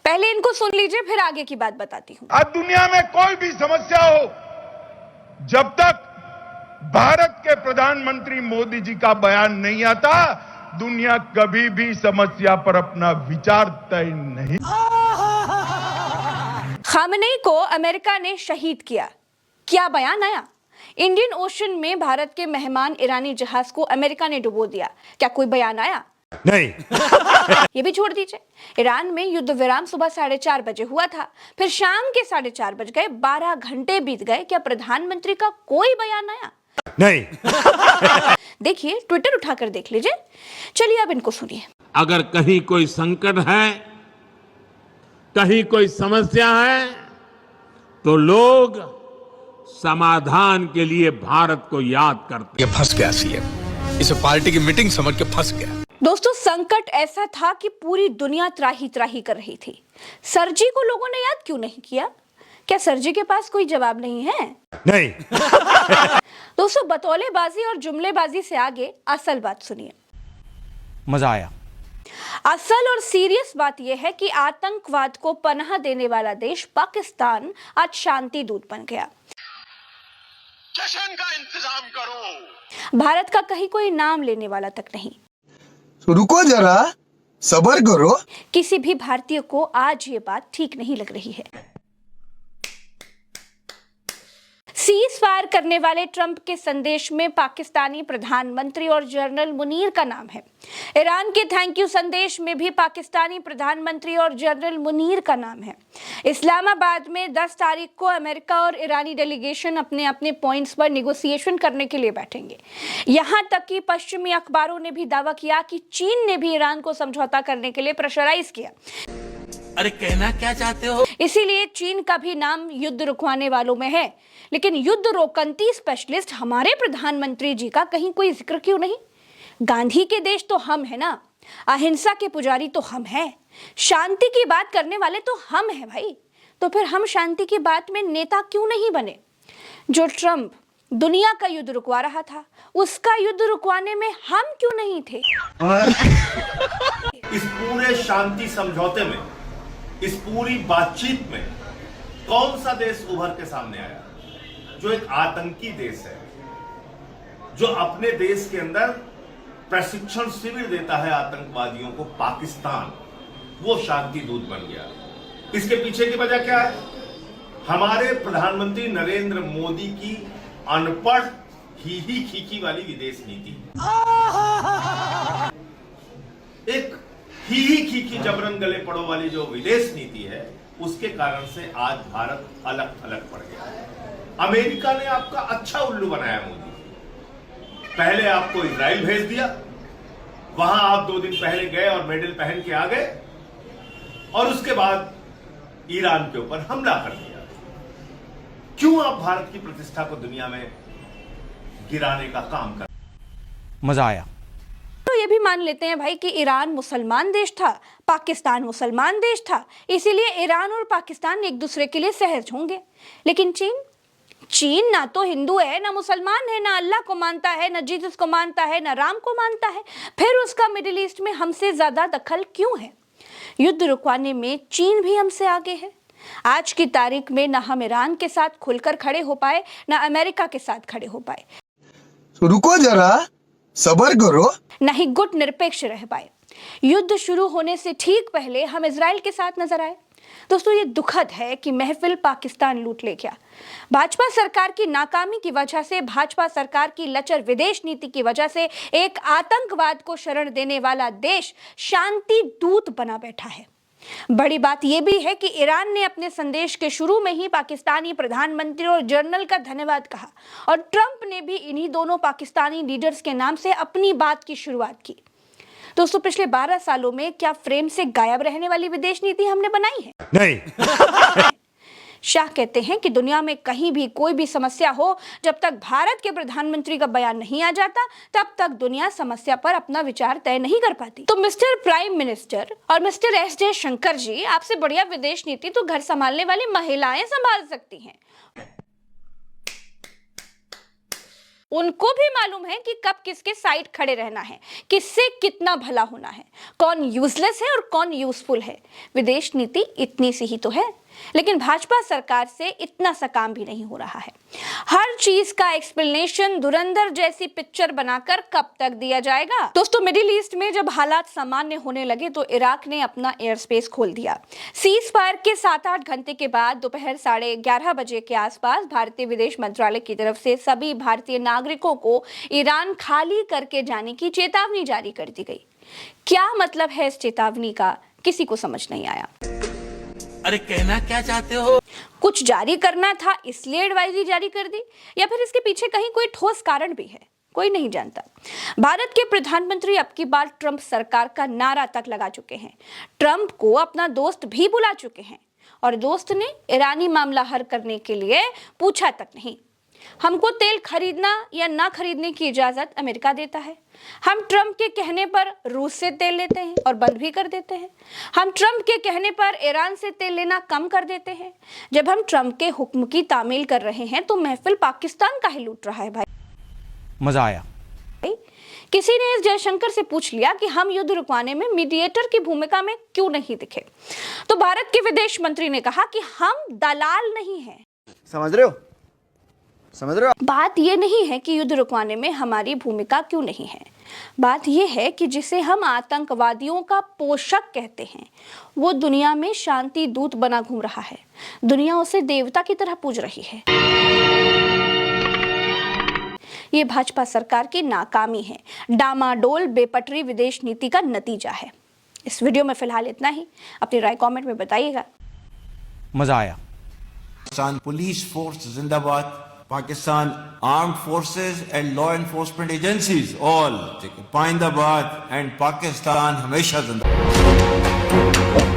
पहले इनको सुन लीजिए, फिर आगे की बात बताती हूँ। आज दुनिया में कोई भी समस्या हो, जब तक भारत के प्रधानमंत्री मोदी जी का बयान नहीं आता, दुनिया कभी भी समस्या पर अपना विचार तय नहीं। खामनेई को अमेरिका ने शहीद किया, क्या बयान आया? इंडियन ओशन में भारत के मेहमान ईरानी जहाज को अमेरिका ने डुबो दिया, क्या कोई बयान आया? नहीं। ये भी छोड़ दीजिए, ईरान में युद्ध विराम सुबह 4:30 बजे हुआ था, फिर शाम के 4:30 बज गए, 12 घंटे बीत गए, क्या प्रधानमंत्री का कोई बयान आया? नहीं। देखिए, ट्विटर उठाकर देख लीजिए। चलिए अब इनको सुनिए। अगर कहीं कोई संकट है, कहीं कोई समस्या है, तो लोग समाधान के लिए भारत को याद करते। ये फंस गया सीएम, इसे पार्टी की मीटिंग समझ के फंस गया। दोस्तों, संकट ऐसा था कि पूरी दुनिया त्राही त्राही कर रही थी। सरजी को लोगों ने याद क्यों नहीं किया? क्या सरजी के पास कोई जवाब नहीं है? नहीं। दोस्तों, बतौलेबाजी और जुमलेबाजी से आगे असल बात सुनिए। मजा आया। असल और सीरियस बात यह है कि आतंकवाद को पनाह देने वाला देश पाकिस्तान आज शांति दूत बन गया। जश्न का इंतजाम करो। भारत का कहीं कोई नाम लेने वाला तक नहीं। रुको जरा, सब्र करो। किसी भी भारतीय को आज ये बात ठीक नहीं लग रही है। सीज फायर करने वाले ट्रंप के संदेश में पाकिस्तानी प्रधानमंत्री और जनरल मुनीर का नाम है। ईरान के थैंक यू संदेश में भी पाकिस्तानी प्रधानमंत्री और जनरल मुनीर का नाम है। इस्लामाबाद में 10 तारीख को अमेरिका और ईरानी डेलीगेशन अपने अपने पॉइंट्स पर नेगोशिएशन करने के लिए बैठेंगे। यहां तक कि पश्चिमी अखबारों ने भी दावा किया कि चीन ने भी ईरान को समझौता करने के लिए प्रेशराइज किया। अरे कहना क्या चाहते हो? इसीलिए चीन का भी नाम युद्ध रुकवाने वालों में है, लेकिन युद्ध रोकंती स्पेशलिस्ट हमारे प्रधानमंत्री जी का कहीं कोई जिक्र क्यों नहीं? गांधी के देश तो हम है ना, अहिंसा के पुजारी तो हम हैं, शांति की बात करने वाले तो हम हैं भाई। तो फिर हम शांति की बात में नेता क्यों नहीं बने? जो ट्रंप दुनिया का युद्ध रुकवा रहा था, उसका युद्ध रुकवाने में हम क्यों नहीं थे? इस पूरे शांति समझौते में, इस पूरी बातचीत में कौन सा देश उभर के सामने आया जो एक आतंकी देश है, जो अपने देश के अंदर प्रशिक्षण शिविर देता है आतंकवादियों को? पाकिस्तान वो शांति दूत बन गया। इसके पीछे की वजह क्या है? हमारे प्रधानमंत्री नरेंद्र मोदी की अनपढ़ ही खीखी वाली विदेश नीति। एक ही खीखी जबरन गले पड़ो वाली जो विदेश नीति है, उसके कारण से आज भारत अलग थलग पड़ गया। अमेरिका ने आपका अच्छा उल्लू बनाया मोदी। पहले आपको इजराइल भेज दिया, वहां आप 2 दिन पहले गए और मेडल पहन के आ गए, और उसके बाद ईरान के ऊपर हमला कर दिया। क्यों आप भारत की प्रतिष्ठा को दुनिया में गिराने का काम कर? मजा आया। तो ये भी मान लेते हैं भाई कि ईरान मुसलमान देश था, पाकिस्तान मुसलमान देश था, इसीलिए ईरान और पाकिस्तान एक दूसरे के लिए सहज होंगे। लेकिन चीन ना तो हिंदू है, ना मुसलमान है, ना अल्लाह को मानता है, ना जीसस को मानता है, ना राम को मानता है। फिर उसका मिडिल ईस्ट में हमसे ज्यादा दखल क्यों है? युद्ध रुकवाने में चीन भी हमसे आगे है। आज की तारीख में ना हम ईरान के साथ खुलकर खड़े हो पाए, ना अमेरिका के साथ खड़े हो पाए। रुको जरा, सब्र करो। न ही गुट निरपेक्ष रह पाए। युद्ध शुरू होने से ठीक पहले हम इजराइल के साथ नजर आए। दोस्तों, ये दुखद है कि महफिल पाकिस्तान लूट ले गया। भाजपा सरकार की नाकामी की वजह से, भाजपा सरकार की लचर विदेश नीति की वजह से एक आतंकवाद को शरण देने वाला देश शांति दूत बना बैठा है। बड़ी बात यह भी है कि ईरान ने अपने संदेश के शुरू में ही पाकिस्तानी प्रधानमंत्री और जनरल का धन्यवाद कहा, और ट्रंप ने भी इन्हीं दोनों पाकिस्तानी लीडर्स के नाम से अपनी बात की शुरुआत की। दोस्तों, पिछले 12 सालों में क्या फ्रेम से गायब रहने वाली विदेश नीति हमने बनाई है? नहीं। शाह कहते हैं कि दुनिया में कहीं भी कोई भी समस्या हो, जब तक भारत के प्रधानमंत्री का बयान नहीं आ जाता, तब तक दुनिया समस्या पर अपना विचार तय नहीं कर पाती। तो मिस्टर प्राइम मिनिस्टर और मिस्टर एस जयशंकर जी, आपसे बढ़िया विदेश नीति तो घर संभालने वाली महिलाएं संभाल सकती हैं। उनको भी मालूम है कि कब किसके साइड खड़े रहना है, किससे कितना भला होना है, कौन यूजलेस है और कौन यूजफुल है। विदेश नीति इतनी सी ही तो है, लेकिन भाजपा सरकार से इतना सा काम भी नहीं हो रहा है। हर चीज का एक्सप्लेनेशन धुरंधर जैसी पिक्चर बनाकर कब तक दिया जाएगा। दोस्तों, मिडिल ईस्ट में जब हालात सामान्य होने लगे तो इराक ने अपना एयर स्पेस खोल दिया। सीज फायर के 7-8 घंटे के बाद दोपहर 11:30 बजे के आसपास भारतीय विदेश मंत्रालय की तरफ से सभी भारतीय नागरिकों को ईरान खाली करके जाने की चेतावनी जारी कर दी गई। क्या मतलब है इस चेतावनी का, किसी को समझ नहीं आया। अरे कहना क्या चाहते हो? कुछ जारी करना था इसलिए एडवाइजरी जारी कर दी, या फिर इसके पीछे कहीं कोई ठोस कारण भी है, कोई नहीं जानता। भारत के प्रधानमंत्री अब की बार ट्रंप सरकार का नारा तक लगा चुके हैं, ट्रंप को अपना दोस्त भी बुला चुके हैं, और दोस्त ने ईरानी मामला हल करने के लिए पूछा तक नहीं। हमको तेल खरीदना या ना खरीदने की इजाजत अमेरिका देता है। हम ट्रंप के कहने पर रूस से तेल लेते हैं और बंद भी कर देते हैं। हम ट्रंप के कहने पर ईरान से तेल लेना कम कर देते हैं। जब हम ट्रंप के हुक्म की तामील कर रहे हैं तो महफिल पाकिस्तान का ही लूट रहा है। भाई मजा आया। किसी ने इस जयशंकर से पूछ लिया कि हम युद्ध रुकवाने में मीडिएटर की भूमिका में क्यों नहीं दिखे, तो भारत के विदेश मंत्री ने कहा कि हम दलाल नहीं हैं। समझ रहे हो? बात यह नहीं है कि युद्ध रुकवाने में हमारी भूमिका क्यों नहीं है, बात यह है कि जिसे हम आतंकवादियों का पोषक कहते हैं वो दुनिया में शांति दूत बना घूम रहा है। दुनिया उसे देवता की तरह पूज रही है। ये भाजपा सरकार की नाकामी है, डामाडोल बेपटरी विदेश नीति का नतीजा है। इस वीडियो में फिलहाल इतना ही। अपनी राय कमेंट में बताइएगा। मजा आया। पाकिस्तान पुलिस फोर्स जिंदाबाद, Pakistan armed forces and law enforcement agencies all पाइंदाबाद, एंड पाकिस्तान हमेशा जिंदाबाद।